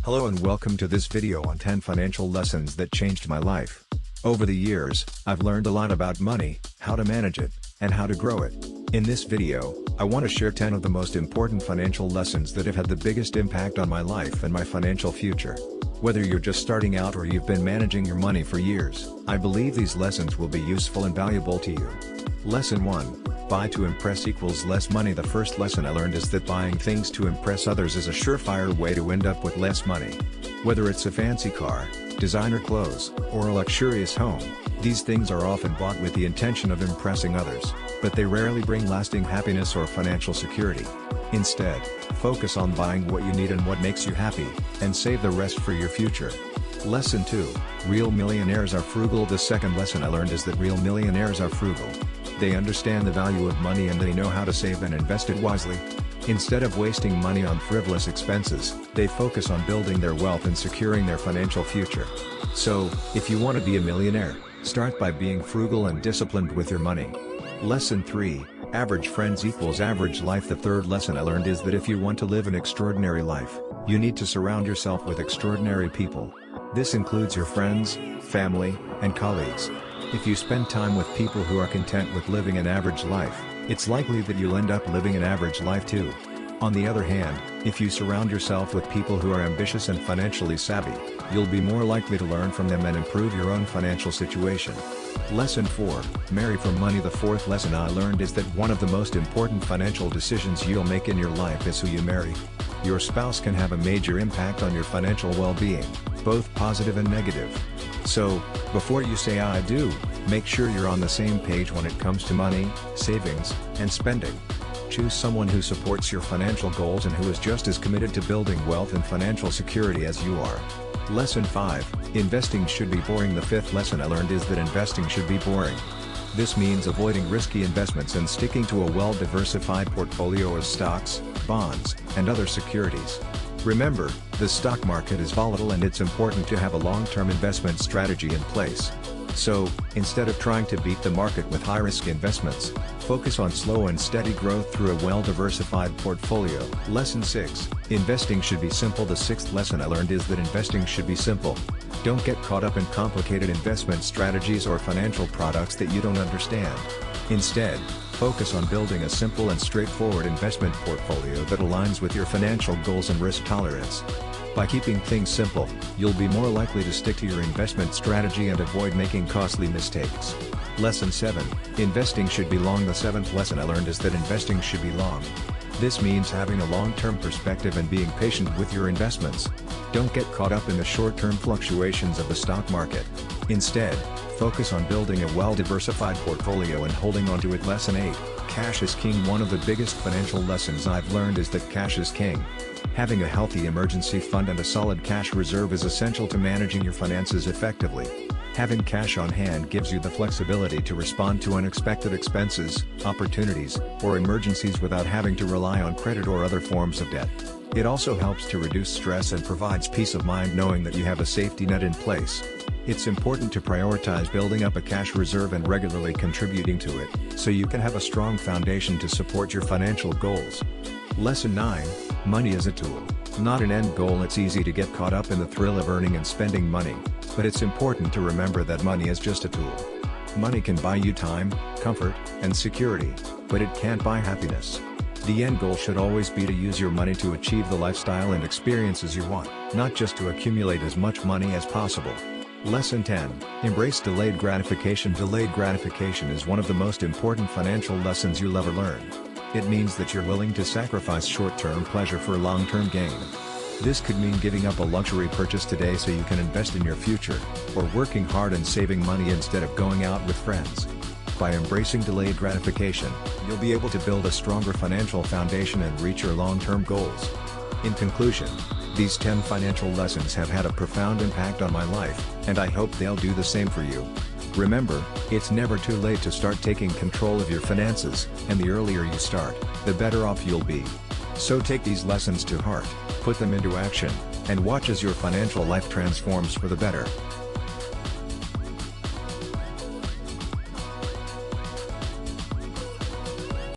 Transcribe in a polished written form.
Hello and welcome to this video on 10 financial lessons that changed my life. Over the years, I've learned a lot about money, how to manage it, and how to grow it. In this video, I want to share 10 of the most important financial lessons that have had the biggest impact on my life and my financial future. Whether you're just starting out or you've been managing your money for years, I believe these lessons will be useful and valuable to you. Lesson 1. Buy to impress equals less money. The first lesson I learned is that buying things to impress others is a surefire way to end up with less money. Whether it's a fancy car, designer clothes, or a luxurious home, these things are often bought with the intention of impressing others, but they rarely bring lasting happiness or financial security. Instead, focus on buying what you need and what makes you happy, and save the rest for your future. Lesson 2. Real millionaires are frugal. The second lesson I learned is that real millionaires are frugal. They understand the value of money and they know how to save and invest it wisely. Instead of wasting money on frivolous expenses, they focus on building their wealth and securing their financial future. So, if you want to be a millionaire, start by being frugal and disciplined with your money. Lesson 3. Average friends equals average life. The third lesson I learned is that if you want to live an extraordinary life, you need to surround yourself with extraordinary people. This includes your friends, family, and colleagues. If you spend time with people who are content with living an average life, it's likely that you'll end up living an average life too. On the other hand, if you surround yourself with people who are ambitious and financially savvy, you'll be more likely to learn from them and improve your own financial situation. Lesson 4. Marry for money. The fourth lesson I learned is that one of the most important financial decisions you'll make in your life is who you marry. Your spouse can have a major impact on your financial well-being, both positive and negative. So, before you say I do, make sure you're on the same page when it comes to money, savings, and spending. Choose someone who supports your financial goals and who is just as committed to building wealth and financial security as you are. Lesson 5. Investing should be boring. The fifth lesson I learned is that investing should be boring. This means avoiding risky investments and sticking to a well-diversified portfolio of stocks, bonds, and other securities. Remember, the stock market is volatile and it's important to have a long-term investment strategy in place. So, instead of trying to beat the market with high-risk investments, focus on slow and steady growth through a well-diversified portfolio. Lesson 6. Investing should be simple. The sixth lesson I learned is that investing should be simple. Don't get caught up in complicated investment strategies or financial products that you don't understand. Instead, focus on building a simple and straightforward investment portfolio that aligns with your financial goals and risk tolerance. By keeping things simple, you'll be more likely to stick to your investment strategy and avoid making costly mistakes. Lesson 7. Investing should be long. The seventh lesson I learned is that investing should be long. This means having a long-term perspective and being patient with your investments. Don't get caught up in the short-term fluctuations of the stock market. Instead, focus on building a well-diversified portfolio and holding on to it. Lesson 8. Cash is king. One of the biggest financial lessons I've learned is that cash is king. Having a healthy emergency fund and a solid cash reserve is essential to managing your finances effectively. Having cash on hand gives you the flexibility to respond to unexpected expenses, opportunities, or emergencies without having to rely on credit or other forms of debt. It also helps to reduce stress and provides peace of mind knowing that you have a safety net in place. It's important to prioritize building up a cash reserve and regularly contributing to it, so you can have a strong foundation to support your financial goals. Lesson 9. Money is a tool, not an end goal. It's easy to get caught up in the thrill of earning and spending money, but it's important to remember that money is just a tool. Money can buy you time, comfort, and security, but it can't buy happiness. The end goal should always be to use your money to achieve the lifestyle and experiences you want, not just to accumulate as much money as possible. Lesson 10. Embrace delayed gratification. Delayed gratification is one of the most important financial lessons you'll ever learn. It means that you're willing to sacrifice short-term pleasure for long-term gain. This could mean giving up a luxury purchase today so you can invest in your future, or working hard and saving money instead of going out with friends. By embracing delayed gratification, you'll be able to build a stronger financial foundation and reach your long-term goals. In conclusion, these 10 financial lessons have had a profound impact on my life, and I hope they'll do the same for you. Remember, it's never too late to start taking control of your finances, and the earlier you start, the better off you'll be. So take these lessons to heart, put them into action, and watch as your financial life transforms for the better.